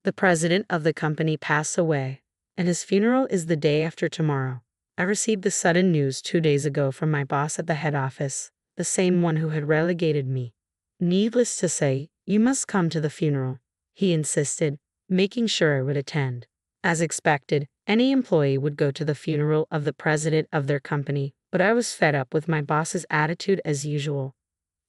The president of the company passed away, and his funeral is the day after tomorrow. I received the sudden news 2 days ago from my boss at the head office, the same one who had relegated me. Needless to say, you must come to the funeral, he insisted, making sure I would attend. As expected, any employee would go to the funeral of the president of their company, but I was fed up with my boss's attitude as usual.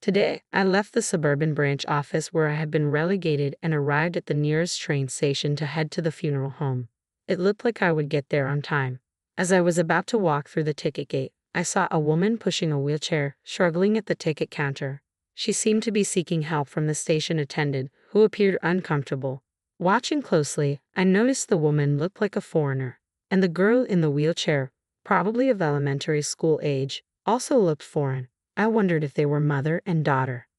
Today, I left the suburban branch office where I had been relegated and arrived at the nearest train station to head to the funeral home. It looked like I would get there on time. As I was about to walk through the ticket gate, I saw a woman pushing a wheelchair, struggling at the ticket counter. She seemed to be seeking help from the station attendant, who appeared uncomfortable. Watching closely, I noticed the woman looked like a foreigner, and the girl in the wheelchair, probably of elementary school age, also looked foreign. I wondered if they were mother and daughter.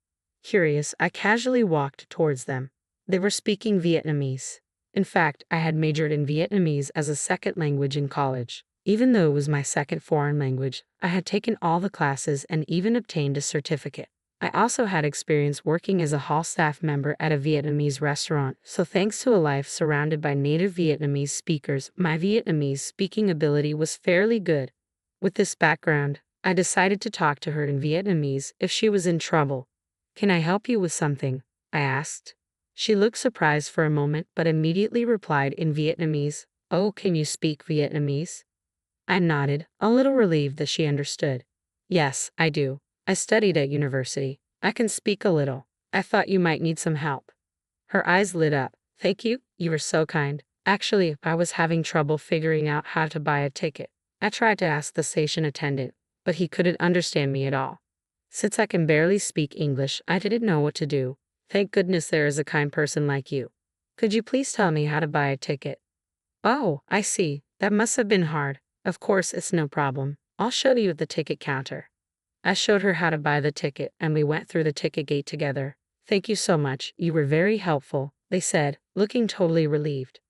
Curious, I casually walked towards them. They were speaking Vietnamese. In fact, I had majored in Vietnamese as a second language in college. Even though it was my second foreign language, I had taken all the classes and even obtained a certificate. I also had experience working as a hall staff member at a Vietnamese restaurant, so thanks to a life surrounded by native Vietnamese speakers, my Vietnamese speaking ability was fairly good. With this background, I decided to talk to her in Vietnamese if she was in trouble. "Can I help you with something?" I asked. She looked surprised for a moment but immediately replied in Vietnamese, "Oh, can you speak Vietnamese?" I nodded, a little relieved that she understood. "Yes, I do. I studied at university. I can speak a little. I thought you might need some help." Her eyes lit up. "Thank you, you were so kind. Actually, I was having trouble figuring out how to buy a ticket. I tried to ask the station attendant, but he couldn't understand me at all. Since I can barely speak English, I didn't know what to do. Thank goodness there is a kind person like you. Could you please tell me how to buy a ticket?" "Oh, I see. That must have been hard. Of course, it's no problem. I'll show you at the ticket counter." I showed her how to buy the ticket, and we went through the ticket gate together. "Thank you so much. You were very helpful," they said, looking totally relieved.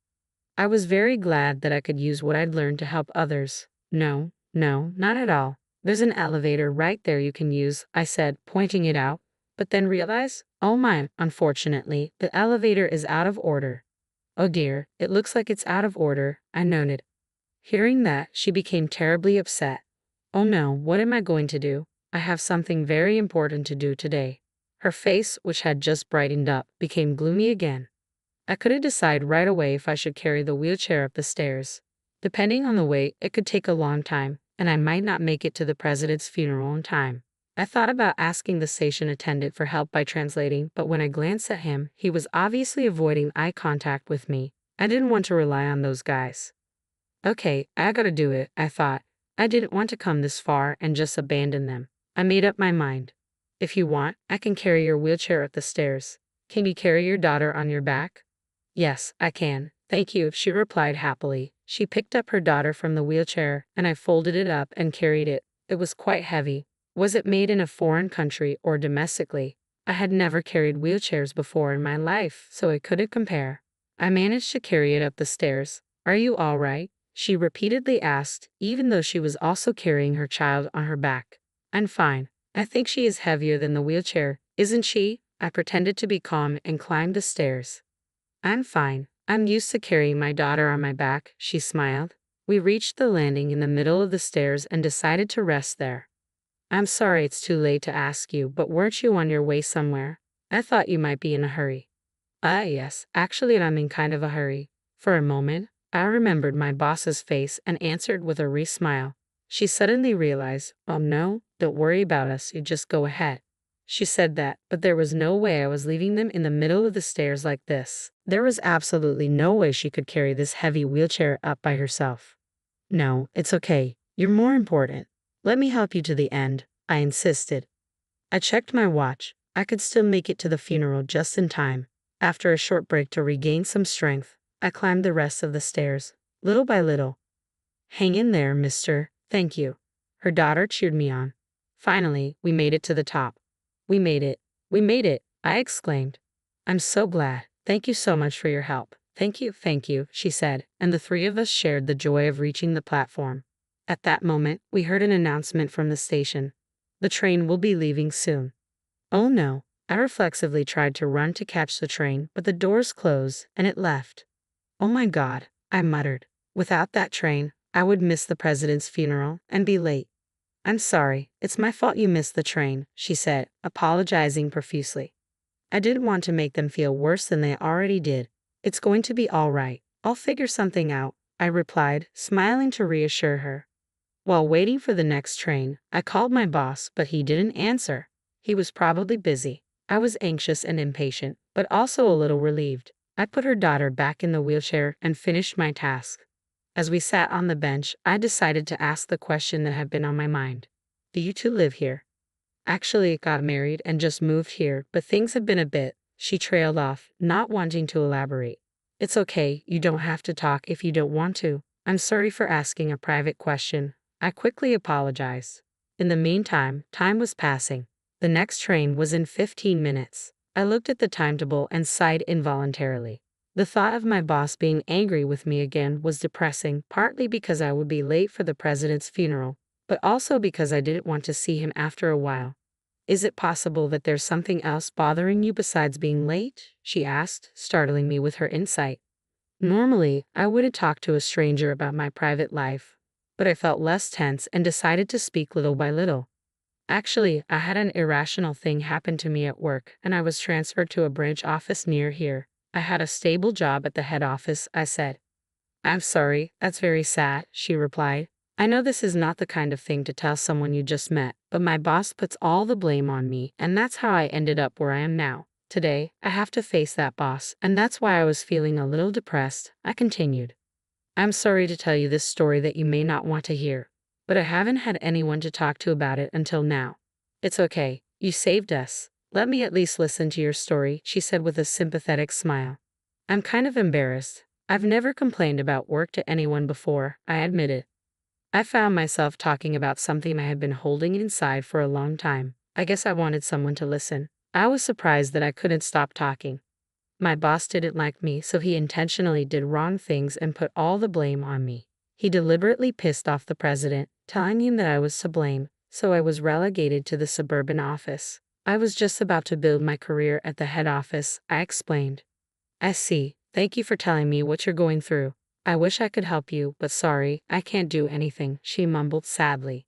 I was very glad that I could use what I'd learned to help others. No, not at all. "There's an elevator right there you can use," I said, pointing it out, but then realized, oh my, unfortunately, the elevator is out of order. "Oh dear, it looks like it's out of order," I noted. Hearing that, she became terribly upset. "Oh no, what am I going to do? I have something very important to do today." Her face, which had just brightened up, became gloomy again. I couldn't decide right away if I should carry the wheelchair up the stairs. Depending on the weight, it could take a long time, and I might not make it to the president's funeral in time. I thought about asking the station attendant for help by translating, but when I glanced at him, he was obviously avoiding eye contact with me. I didn't want to rely on those guys. Okay, I gotta do it, I thought. I didn't want to come this far and just abandon them. I made up my mind. "If you want, I can carry your wheelchair up the stairs. Can you carry your daughter on your back?" "Yes, I can. Thank you," she replied happily. She picked up her daughter from the wheelchair, and I folded it up and carried it. It was quite heavy. Was it made in a foreign country or domestically? I had never carried wheelchairs before in my life, so I couldn't compare. I managed to carry it up the stairs. "Are you all right?" she repeatedly asked, even though she was also carrying her child on her back. "I'm fine. I think she is heavier than the wheelchair, isn't she?" I pretended to be calm and climbed the stairs. "I'm fine. I'm used to carrying my daughter on my back," she smiled. We reached the landing in the middle of the stairs and decided to rest there. "I'm sorry it's too late to ask you, but weren't you on your way somewhere? I thought you might be in a hurry." Yes, actually I'm in kind of a hurry." For a moment, I remembered my boss's face and answered with a wry smile. She suddenly realized, "Oh no, don't worry about us, you just go ahead." She said that, but there was no way I was leaving them in the middle of the stairs like this. There was absolutely no way she could carry this heavy wheelchair up by herself. "No, it's okay. You're more important. Let me help you to the end," I insisted. I checked my watch. I could still make it to the funeral just in time. After a short break to regain some strength, I climbed the rest of the stairs, little by little. "Hang in there, mister. Thank you." Her daughter cheered me on. Finally, we made it to the top. "We made it. We made it," I exclaimed. "I'm so glad. Thank you so much for your help." Thank you," she said, and the three of us shared the joy of reaching the platform. At that moment, we heard an announcement from the station. "The train will be leaving soon." "Oh no, I reflexively tried to run to catch the train, but the doors closed and it left. Oh my God, I muttered. Without that train, I would miss the president's funeral and be late. I'm sorry, it's my fault you missed the train, she said, apologizing profusely. I didn't want to make them feel worse than they already did. It's going to be all right. I'll figure something out, I replied, smiling to reassure her. While waiting for the next train, I called my boss, but he didn't answer. He was probably busy. I was anxious and impatient, but also a little relieved. I put her daughter back in the wheelchair and finished my task. As we sat on the bench, I decided to ask the question that had been on my mind. Do you two live here? Actually, got married and just moved here, but things have been a bit, she trailed off, not wanting to elaborate. It's okay, you don't have to talk if you don't want to. I'm sorry for asking a private question. I quickly apologized. In the meantime, time was passing. The next train was in 15 minutes. I looked at the timetable and sighed involuntarily. The thought of my boss being angry with me again was depressing, partly because I would be late for the president's funeral, but also because I didn't want to see him after a while. Is it possible that there's something else bothering you besides being late? She asked, startling me with her insight. Normally, I wouldn't talk to a stranger about my private life, but I felt less tense and decided to speak little by little. Actually, I had an irrational thing happen to me at work, and I was transferred to a branch office near here. I had a stable job at the head office, I said. I'm sorry, that's very sad, she replied. I know this is not the kind of thing to tell someone you just met, but my boss puts all the blame on me, and that's how I ended up where I am now. Today, I have to face that boss, and that's why I was feeling a little depressed, I continued. I'm sorry to tell you this story that you may not want to hear, but I haven't had anyone to talk to about it until now. It's okay, you saved us. Let me at least listen to your story, she said with a sympathetic smile. I'm kind of embarrassed. I've never complained about work to anyone before, I admitted. I found myself talking about something I had been holding inside for a long time. I guess I wanted someone to listen. I was surprised that I couldn't stop talking. My boss didn't like me, so he intentionally did wrong things and put all the blame on me. He deliberately pissed off the president, telling him that I was to blame, so I was relegated to the suburban office. I was just about to build my career at the head office, I explained. I see. Thank you for telling me what you're going through. I wish I could help you, but sorry, I can't do anything, she mumbled sadly.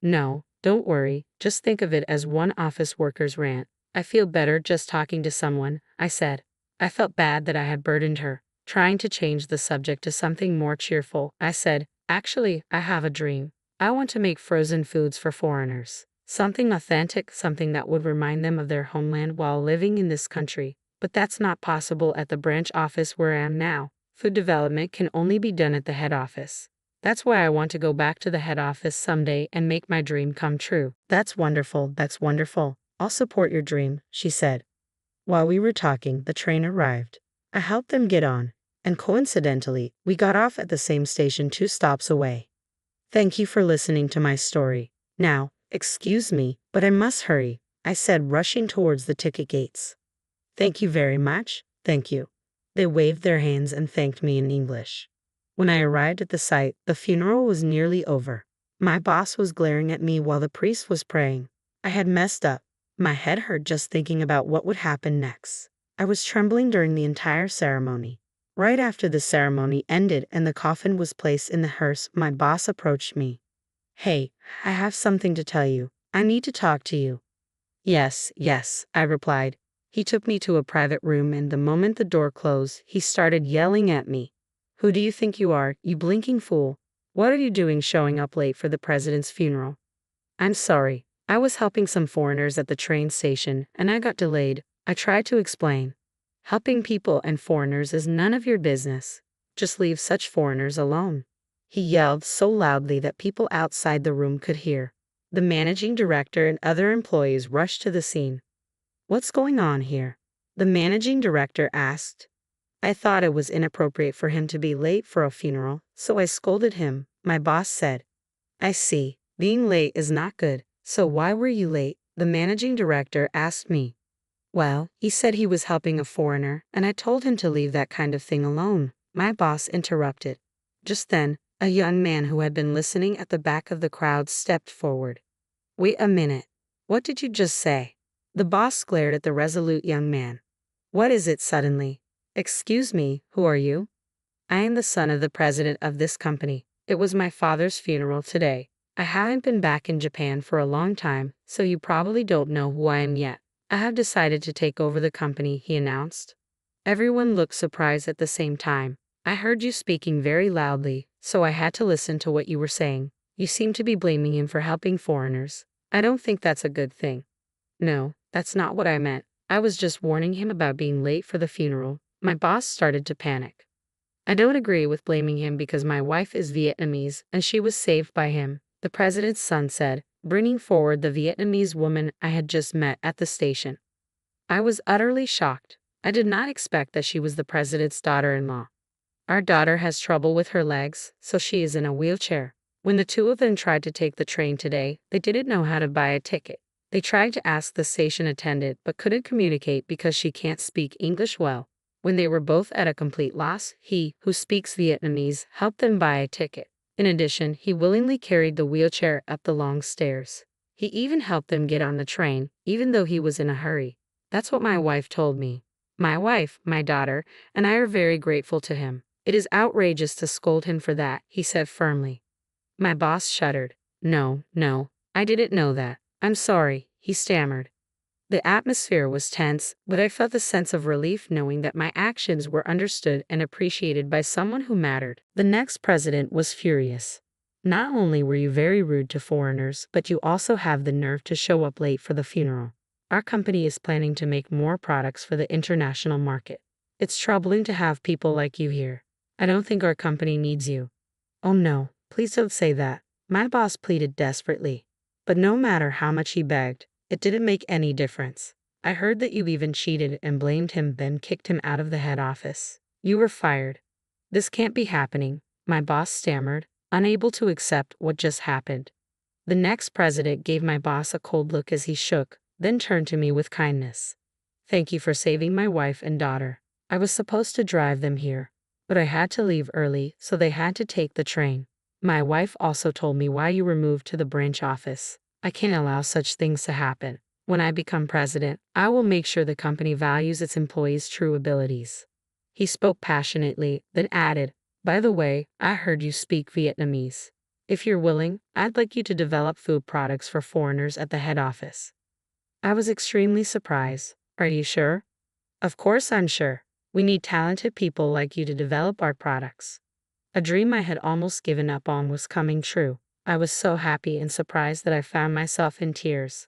No, don't worry, just think of it as one office worker's rant. I feel better just talking to someone, I said. I felt bad that I had burdened her. Trying to change the subject to something more cheerful, I said, actually, I have a dream. I want to make frozen foods for foreigners. Something authentic, something that would remind them of their homeland while living in this country. But that's not possible at the branch office where I am now. Food development can only be done at the head office. That's why I want to go back to the head office someday and make my dream come true. That's wonderful, that's wonderful. I'll support your dream, she said. While we were talking, the train arrived. I helped them get on, and coincidentally, we got off at the same station 2 stops away. Thank you for listening to my story. Now, excuse me, but I must hurry, I said, rushing towards the ticket gates. Thank you very much, thank you. They waved their hands and thanked me in English. When I arrived at the site, the funeral was nearly over. My boss was glaring at me while the priest was praying. I had messed up. My head hurt just thinking about what would happen next. I was trembling during the entire ceremony. Right after the ceremony ended and the coffin was placed in the hearse, my boss approached me. Hey, I have something to tell you. I need to talk to you. Yes, I replied. He took me to a private room, and the moment the door closed, he started yelling at me. Who do you think you are, you blinking fool? What are you doing showing up late for the president's funeral? I'm sorry. I was helping some foreigners at the train station, and I got delayed. I tried to explain. Helping people and foreigners is none of your business. Just leave such foreigners alone. He yelled so loudly that people outside the room could hear. The managing director and other employees rushed to the scene. What's going on here? The managing director asked. I thought it was inappropriate for him to be late for a funeral, so I scolded him, my boss said. I see. Being late is not good. So why were you late? The managing director asked me. Well, he said he was helping a foreigner, and I told him to leave that kind of thing alone. My boss interrupted. Just then, a young man who had been listening at the back of the crowd stepped forward. Wait a minute. What did you just say? The boss glared at the resolute young man. What is it suddenly? Excuse me, who are you? I am the son of the president of this company. It was my father's funeral today. I haven't been back in Japan for a long time, so you probably don't know who I am yet. I have decided to take over the company, he announced. Everyone looked surprised at the same time. I heard you speaking very loudly, so I had to listen to what you were saying. You seem to be blaming him for helping foreigners. I don't think that's a good thing. No, that's not what I meant. I was just warning him about being late for the funeral. My boss started to panic. I don't agree with blaming him because my wife is Vietnamese and she was saved by him, the president's son said, bringing forward the Vietnamese woman I had just met at the station. I was utterly shocked. I did not expect that she was the president's daughter-in-law. Our daughter has trouble with her legs, so she is in a wheelchair. When the two of them tried to take the train today, they didn't know how to buy a ticket. They tried to ask the station attendant but couldn't communicate because she can't speak English well. When they were both at a complete loss, he, who speaks Vietnamese, helped them buy a ticket. In addition, he willingly carried the wheelchair up the long stairs. He even helped them get on the train, even though he was in a hurry. That's what my wife told me. My wife, my daughter, and I are very grateful to him. It is outrageous to scold him for that, he said firmly. My boss shuddered. No, I didn't know that. I'm sorry, he stammered. The atmosphere was tense, but I felt a sense of relief knowing that my actions were understood and appreciated by someone who mattered. The next president was furious. Not only were you very rude to foreigners, but you also have the nerve to show up late for the funeral. Our company is planning to make more products for the international market. It's troubling to have people like you here. I don't think our company needs you. Oh no, please don't say that, my boss pleaded desperately. But no matter how much he begged, it didn't make any difference. I heard that you even cheated and blamed him, then kicked him out of the head office. You were fired. This can't be happening, my boss stammered, unable to accept what just happened. The next president gave my boss a cold look as he shook, then turned to me with kindness. Thank you for saving my wife and daughter. I was supposed to drive them here, but I had to leave early, so they had to take the train. My wife also told me why you were moved to the branch office. I can't allow such things to happen. When I become president, I will make sure the company values its employees' true abilities. He spoke passionately, then added, by the way, I heard you speak Vietnamese. If you're willing, I'd like you to develop food products for foreigners at the head office. I was extremely surprised. Are you sure? Of course I'm sure. We need talented people like you to develop our products. A dream I had almost given up on was coming true. I was so happy and surprised that I found myself in tears.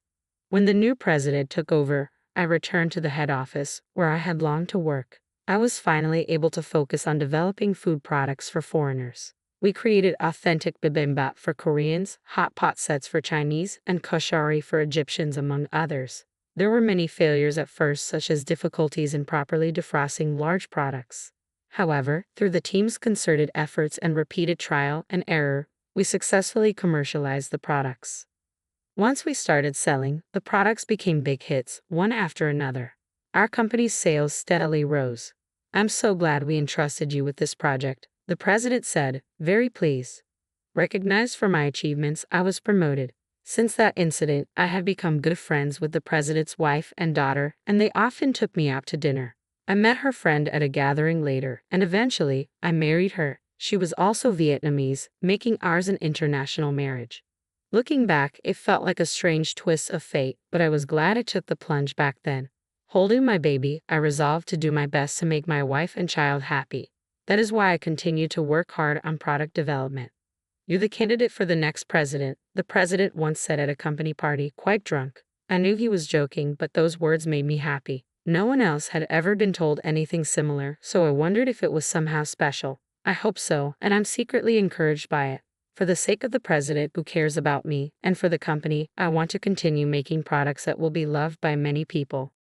When the new president took over, I returned to the head office, where I had longed to work. I was finally able to focus on developing food products for foreigners. We created authentic bibimbap for Koreans, hot pot sets for Chinese, and koshari for Egyptians, among others. There were many failures at first, such as difficulties in properly defrosting large products. However, through the team's concerted efforts and repeated trial and error, we successfully commercialized the products. Once we started selling, the products became big hits, one after another. Our company's sales steadily rose. I'm so glad we entrusted you with this project, the president said, very pleased. Recognized for my achievements, I was promoted. Since that incident, I have become good friends with the president's wife and daughter, and they often took me out to dinner. I met her friend at a gathering later, and eventually, I married her. She was also Vietnamese, making ours an international marriage. Looking back, it felt like a strange twist of fate, but I was glad I took the plunge back then. Holding my baby, I resolved to do my best to make my wife and child happy. That is why I continue to work hard on product development. You're the candidate for the next president, the president once said at a company party, quite drunk. I knew he was joking, but those words made me happy. No one else had ever been told anything similar, so I wondered if it was somehow special. I hope so, and I'm secretly encouraged by it. For the sake of the president who cares about me, and for the company, I want to continue making products that will be loved by many people.